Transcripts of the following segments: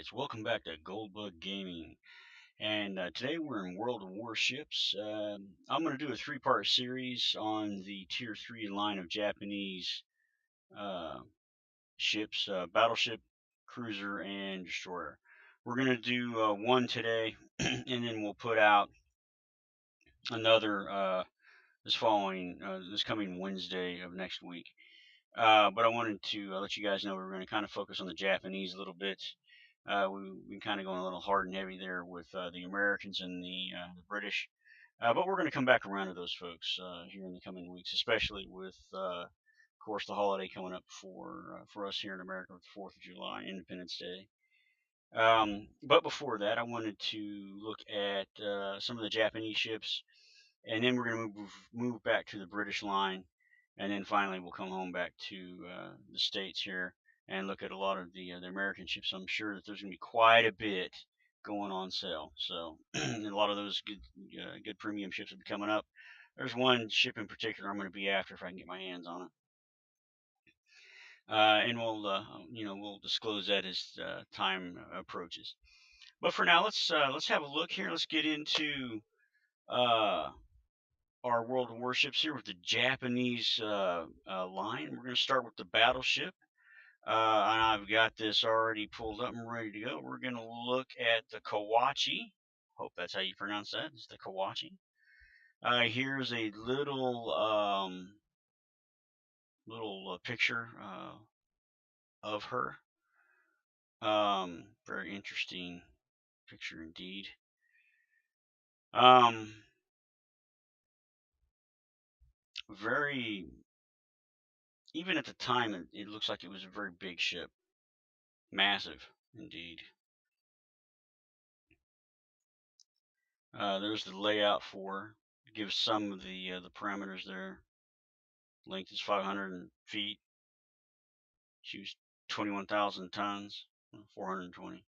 guys, welcome back to Goldbug Gaming. And today we're in World of Warships. I'm going to do a three-part series on the Tier 3 line of Japanese uh, ships, battleship, cruiser, and destroyer. We're going to do one today, and then we'll put out another this coming Wednesday of next week. But I wanted to let you guys know we're going to kind of focus on the Japanese a little bit. We've been kind of going a little hard and heavy there with the Americans and the British. But we're going to come back around to those folks here in the coming weeks, especially with, of course, the holiday coming up for us here in America with the 4th of July, Independence Day. But before that, I wanted to look at some of the Japanese ships, and then we're going to move back to the British line, and then finally we'll come home back to the States here and look at a lot of the American ships. I'm sure that there's going to be quite a bit going on sale. So a lot of those good premium ships will be coming up. There's one ship in particular I'm going to be after if I can get my hands on it. And we'll disclose that as time approaches. But for now, let's have a look here. Let's get into our World of Warships here with the Japanese line. We're going to start with the battleship. And I've got this already pulled up and ready to go. We're going to look at the Kawachi. Hope that's how you pronounce that. It's the Kawachi. Here's a little picture of her. Very interesting picture indeed. Very, even at the time, it looks like it was a very big ship. Massive indeed. There's the layout for. It gives some of the parameters there. Length is 500 feet. She was 21,000 tons, 420.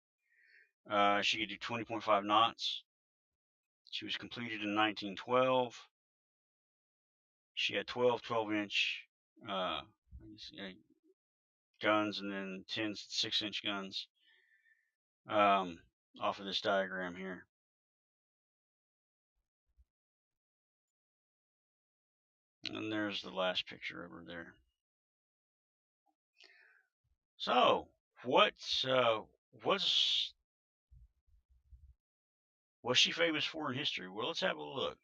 She could do 20.5 knots. She was completed in 1912. She had 12-inch guns and then 10 6-inch guns off of this diagram here. And there's the last picture of her there. So, what's she famous for in history? Well, let's have a look.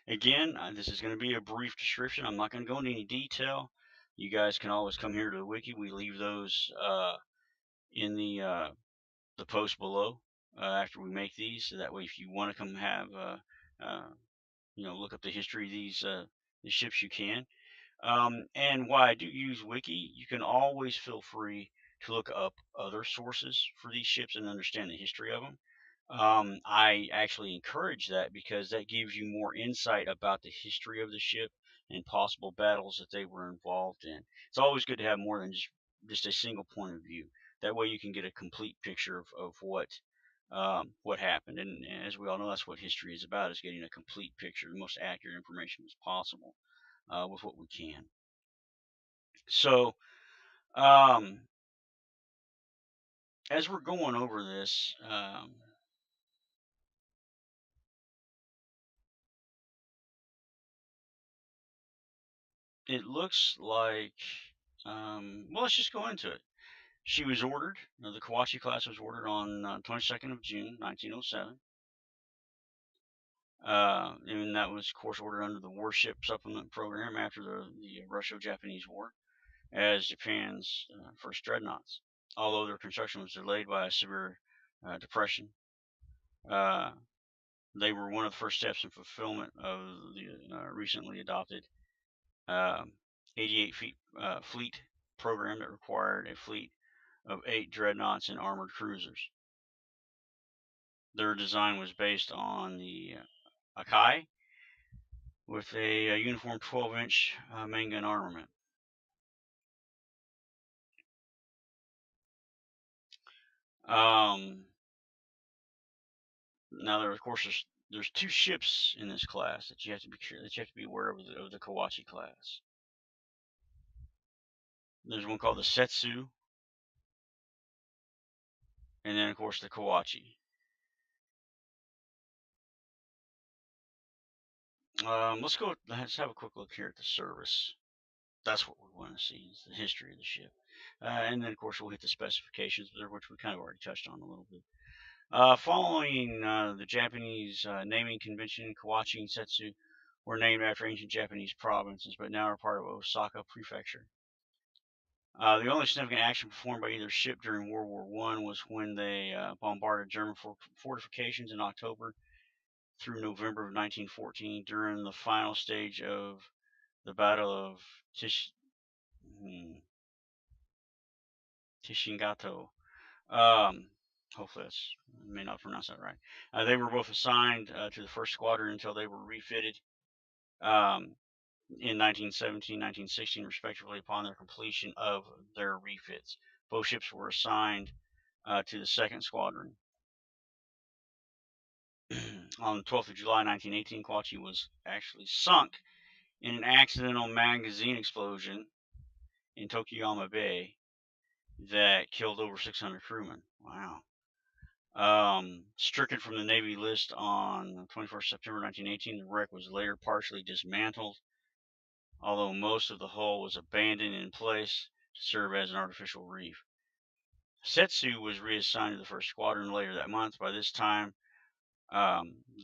Again, this is going to be a brief description. I'm not going to go into any detail. You guys can always come here to the wiki. We leave those in the post below after we make these. So that way, if you want to come have look up the history of these ships, you can. And why I do use wiki, you can always feel free to look up other sources for these ships and understand the history of them. I actually encourage that because that gives you more insight about the history of the ship and possible battles that they were involved in. It's always good to have more than just a single point of view. That way you can get a complete picture of what happened. And as we all know, that's what history is about, is getting a complete picture, the most accurate information as possible with what we can. So as we're going over this, it looks like, well, let's just go into it. She was ordered, the Kawachi class was ordered on 22nd of June, 1907. And that was, of course, ordered under the Warship Supplement Program after the Russo-Japanese War as Japan's first dreadnoughts. Although their construction was delayed by a severe depression, they were one of the first steps in fulfillment of the recently adopted 88 fleet program that required a fleet of 8 dreadnoughts and armored cruisers. Their design was based on the Akai with a uniform 12-inch main gun armament. Now, there, of course, there's 2 ships in this class that you have to be aware of the Kawachi class. There's one called the Setsu, and then of course the Kawachi. Let's have a quick look here at the service. That's what we want to see, is the history of the ship. And then, of course, we'll hit the specifications, which we kind of already touched on a little bit. Following the Japanese naming convention, Kawachi and Setsu were named after ancient Japanese provinces, but now are part of Osaka Prefecture. The only significant action performed by either ship during World War I was when they bombarded German fortifications in October through November of 1914 during the final stage of the Battle of Tishingato. Hopefully I may not pronounce that right. They were both assigned to the first squadron until they were refitted in 1917, 1916, respectively, upon their completion of their refits. Both ships were assigned to the second squadron. On the 12th of July, 1918, Kawachi was actually sunk in an accidental magazine explosion in Tokuyama Bay that killed over 600 crewmen. Wow. Stricken from the Navy list on 21st September 1918, the wreck was later partially dismantled, although most of the hull was abandoned in place to serve as an artificial reef. Setsu was reassigned to the first squadron later that month. By this time,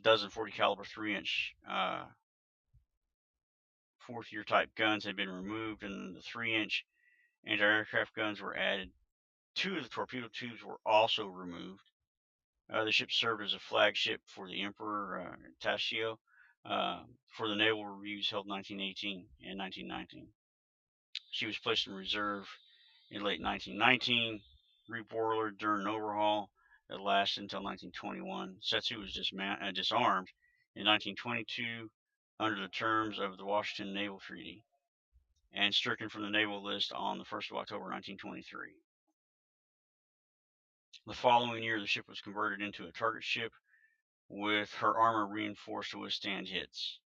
dozen 40 caliber 3-inch fourth year type guns had been removed, and the 3-inch anti-aircraft guns were added. 2 of the torpedo tubes were also removed. The ship served as a flagship for the Emperor Tashio for the naval reviews held in 1918 and 1919. She was placed in reserve in late 1919, reboilered during an overhaul that lasted until 1921. Setsu was disarmed in 1922 under the terms of the Washington Naval Treaty and stricken from the naval list on the 1st of October 1923. The following year, the ship was converted into a target ship with her armor reinforced to withstand hits.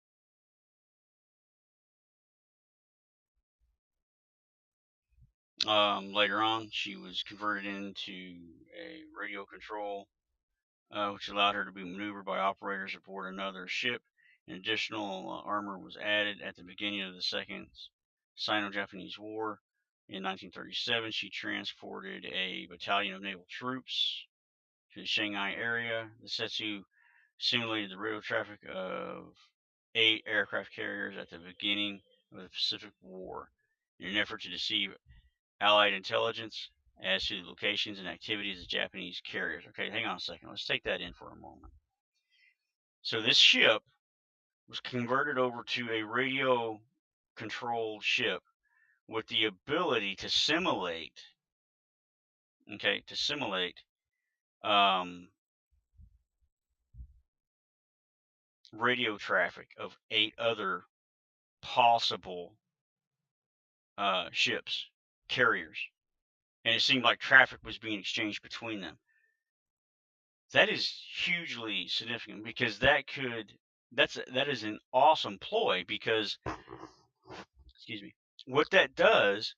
Later on, she was converted into a radio control, which allowed her to be maneuvered by operators aboard another ship. An additional armor was added at the beginning of the Second Sino-Japanese War. In 1937, she transported a battalion of naval troops to the Shanghai area. The Setsu simulated the radio traffic of 8 aircraft carriers at the beginning of the Pacific War in an effort to deceive Allied intelligence as to the locations and activities of Japanese carriers. Okay, hang on a second. Let's take that in for a moment. So this ship was converted over to a radio-controlled ship with the ability to simulate, radio traffic of 8 other possible ships, carriers, and it seemed like traffic was being exchanged between them. That is hugely significant because that is an awesome ploy, because what that does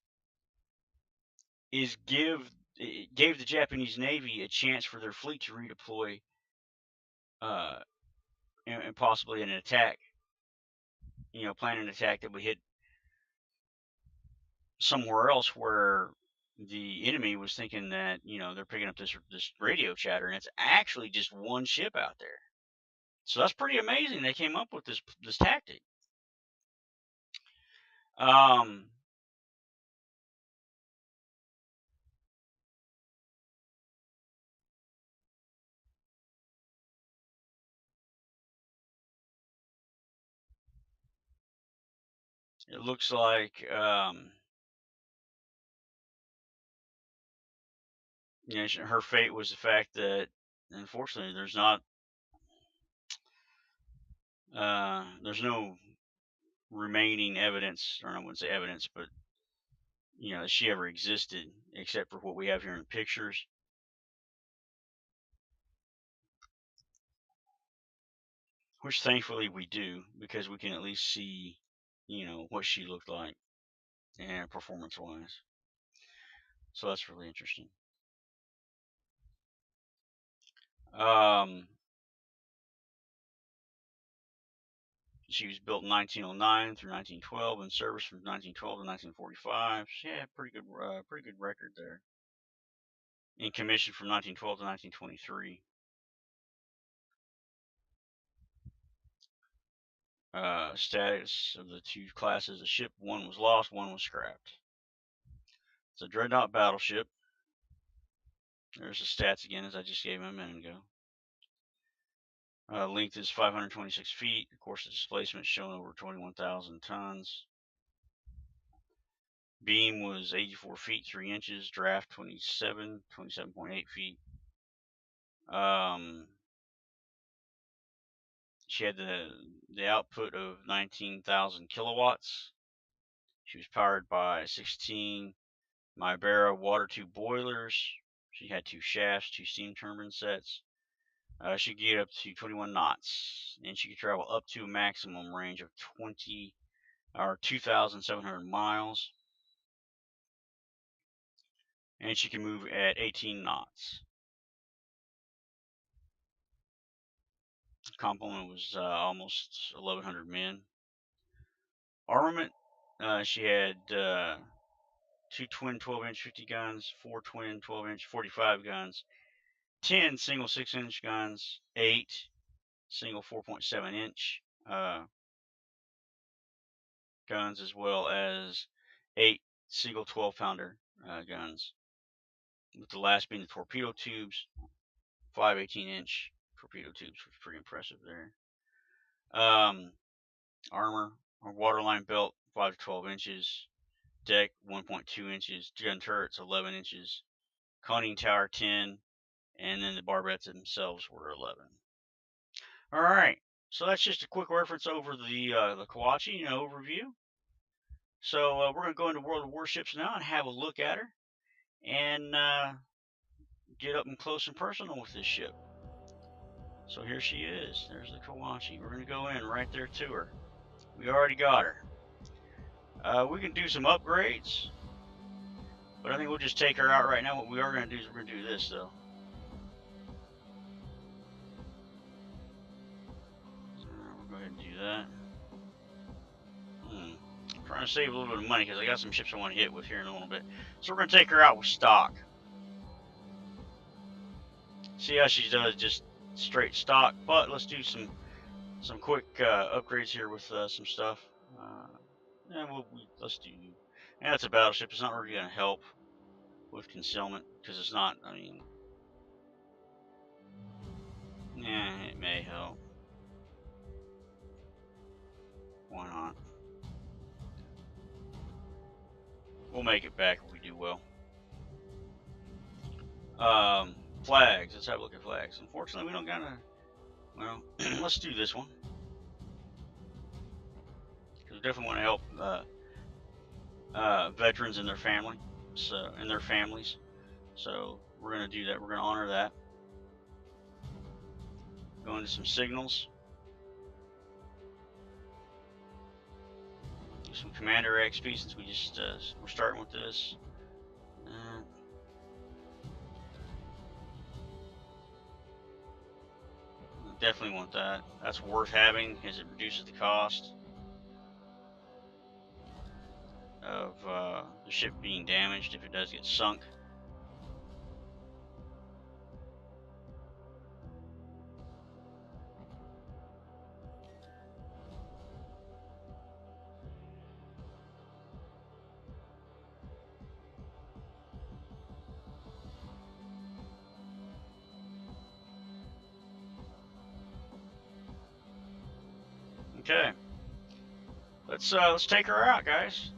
is gave the Japanese Navy a chance for their fleet to redeploy and possibly an attack, plan an attack that would hit somewhere else where the enemy was thinking that, they're picking up this radio chatter, and it's actually just one ship out there. So that's pretty amazing. They came up with this tactic. It looks like her fate was the fact that, unfortunately, there's no remaining evidence, or I wouldn't say evidence, but that she ever existed, except for what we have here in the pictures. Which thankfully we do, because we can at least see, what she looked like, and performance-wise. So that's really interesting. She was built in 1909 through 1912 and service from 1912 to 1945. She had pretty good record there. In commission from 1912 to 1923. Status of the two classes of ship: one was lost, one was scrapped. It's a dreadnought battleship. There's the stats again, as I just gave them a minute ago. Length is 526 feet. Of course, the displacement is shown over 21,000 tons. Beam was 84 feet 3 inches. Draft 27.8 feet. She had the output of 19,000 kilowatts. She was powered by 16 Mibera water tube boilers. She had 2 shafts, 2 steam turbine sets. She could get up to 21 knots, and she could travel up to a maximum range of 2,700 miles, and she can move at 18 knots. The complement was almost 1,100 men. Armament, she had 2 twin 12-inch 50 guns, 4 twin 12-inch 45 guns, 10 single 6-inch guns, 8 single 4.7-inch guns, as well as 8 single 12-pounder guns, with the last being the torpedo tubes, 5 18-inch torpedo tubes, which is pretty impressive there. Armor, or waterline belt, 5 to 12 inches, deck 1.2 inches, gun turrets 11 inches, conning tower 10, and then the barbettes themselves were 11. All right, so that's just a quick reference over the Kawachi, overview. So we're going to go into World of Warships now and have a look at her and get up and close and personal with this ship. So here she is. There's the Kawachi. We're going to go in right there to her. We already got her. We can do some upgrades, but I think we'll just take her out right now. What we are going to do is we're going to do this, though. We'll go ahead and do that. I'm trying to save a little bit of money because I got some ships I want to hit with here in a little bit. So we're going to take her out with stock. See how she does just straight stock, but let's do some quick upgrades here with some stuff. Let's do. Yeah, it's a battleship. It's not really going to help with concealment because it's not. I mean, yeah, it may help. Why not? We'll make it back if we do well. Flags. Let's have a look at flags. Unfortunately, we don't got a. Well, let's do this one. Because we definitely want to help veterans and their family, and their families. So we're going to do that. We're going to honor that. Go into some signals. Do some Commander XP since we just we're starting with this. Definitely want that. That's worth having as it reduces the cost of the ship being damaged if it does get sunk. Okay, let's take her out, guys.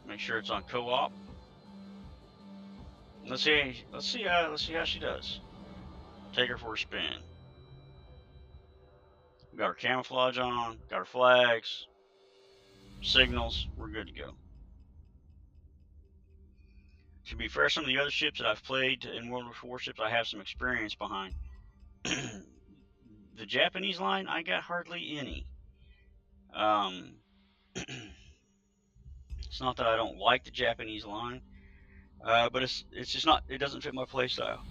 Make sure it's on co-op. Let's see how she does. Take her for a spin. We got our camouflage on, got our flags, signals. We're good to go. To be fair, some of the other ships that I've played in World of Warships, I have some experience behind. The Japanese line, I got hardly any. It's not that I don't like the Japanese line, but it's just not. It doesn't fit my play style.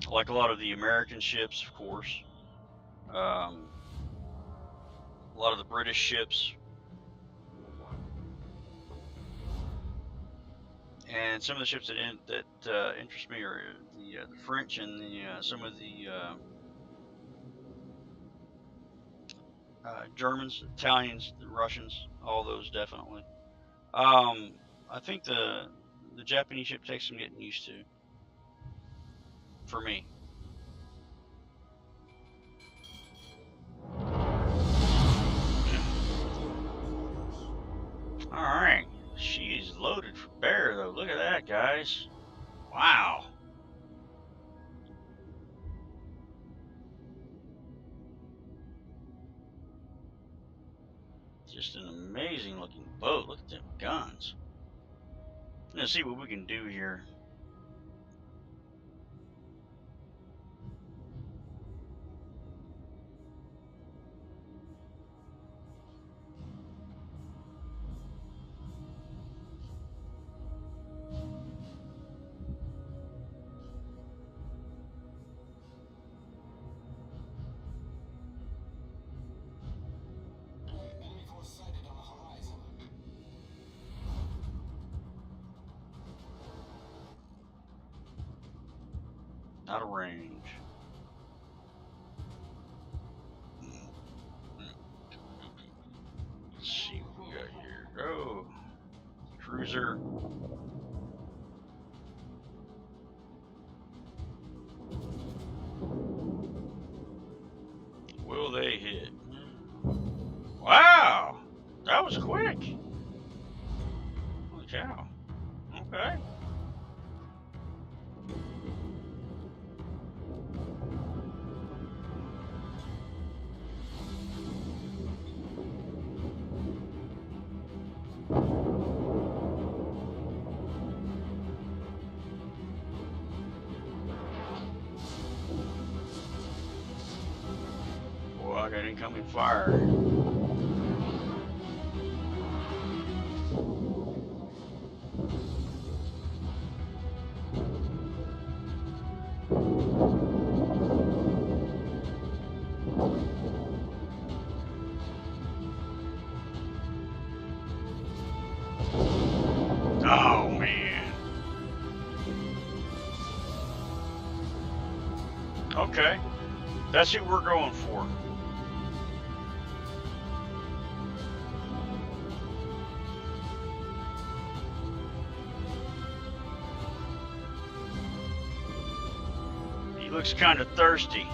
I like a lot of the American ships, of course. A lot of the British ships. And some of the ships that interest me are the French and some of the Germans, Italians, the Russians, all those definitely. I think the Japanese ship takes some getting used to, for me. All right, she is loaded for bear though. Look at that, guys. Wow. Just an amazing looking boat. Look at them guns. Let's see what we can do here. Out of range. Let's see what we got here. Oh, cruiser. Will they hit? Wow, that was quick. Holy cow. Okay. Boy, I got incoming fire. Oh, man. Okay. That's who we're going for. He looks kind of thirsty.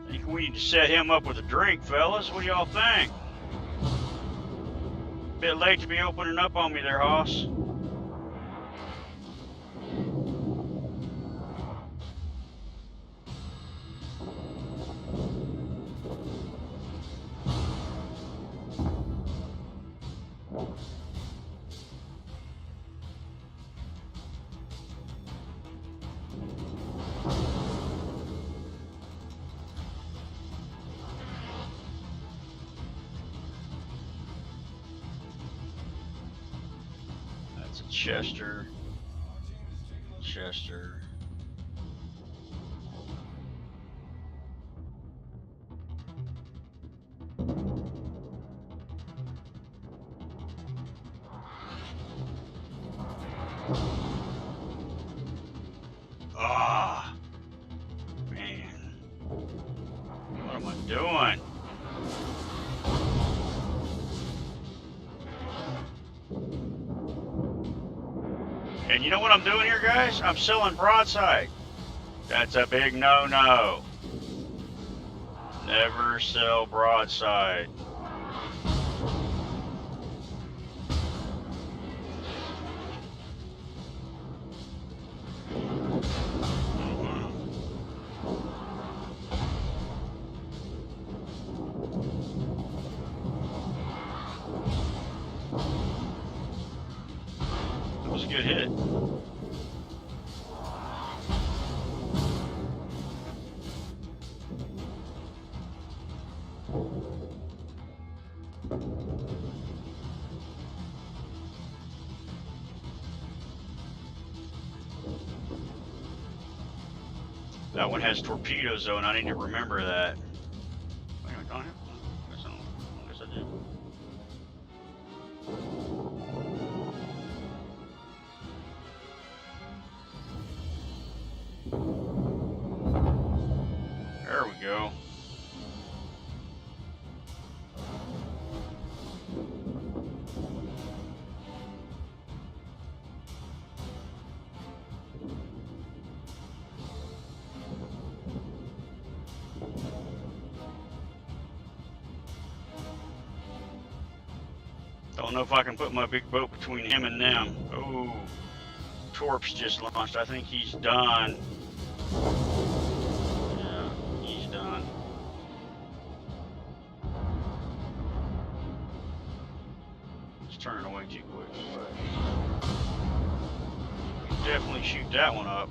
I think we need to set him up with a drink, fellas. What do y'all think? Bit late to be opening up on me there, Hoss. That's a Chester. Chester. Ah, man. What am I doing? And you know what I'm doing here, guys? I'm selling broadside. That's a big no-no. Never sell broadside. That was a good hit. That one has torpedoes though, and I need to remember that. Wait, I don't have. I guess I do. There we go. Don't know if I can put my big boat between him and them. Oh, Torps just launched. I think he's done. Yeah, he's done. It's turning away too quick. But definitely shoot that one up.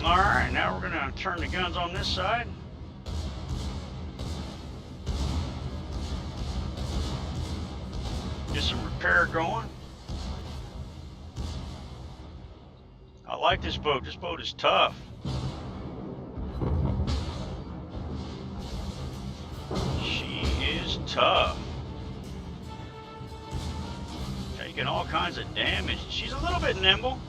Alright, now we're going to turn the guns on this side. Get some repair going. I like this boat. This boat is tough. She is tough. Taking all kinds of damage. She's a little bit nimble.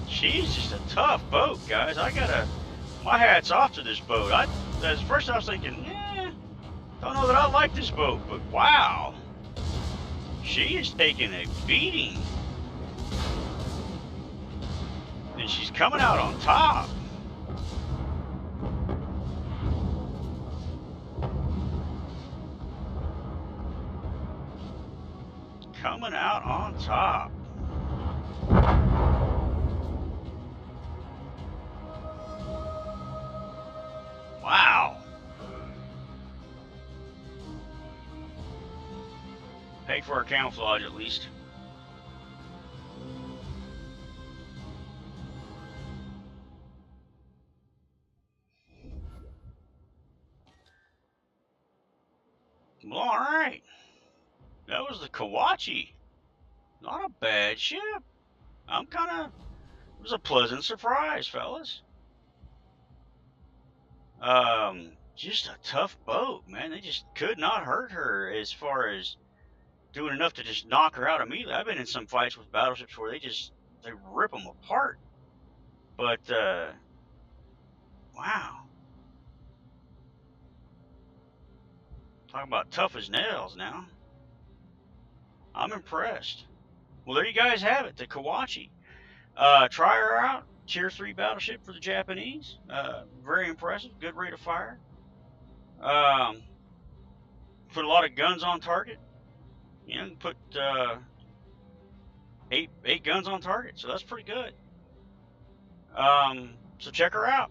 She's just a tough boat, guys. My hat's off to this boat. At first I was thinking, don't know that I like this boat, but wow. She is taking a beating. And she's coming out on top. Coming out on top. Wow. Pay for our camouflage at least. Well, all right. That was the Kawachi. Not a bad ship. It was a pleasant surprise, fellas. just a tough boat, man. They just could not hurt her as far as doing enough to just knock her out immediately. I've been in some fights with battleships where they rip them apart. But wow, talking about tough as nails now. I'm impressed. Well, there you guys have it, the Kawachi. Try her out. Tier 3 battleship for the Japanese. Very impressive. Good rate of fire. Put a lot of guns on target. You know, put eight guns on target, so that's pretty good. So check her out.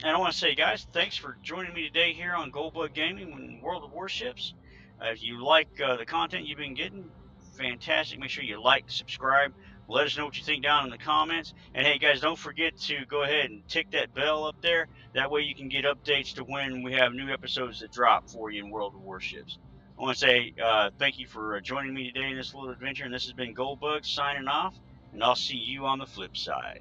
And I want to say, guys, thanks for joining me today here on Goldbug Gaming and World of Warships. If you like the content you've been getting, fantastic. Make sure you like, subscribe. Let us know what you think down in the comments. And hey, guys, don't forget to go ahead and tick that bell up there. That way you can get updates to when we have new episodes that drop for you in World of Warships. I want to say thank you for joining me today in this little adventure. And this has been Goldbug signing off. And I'll see you on the flip side.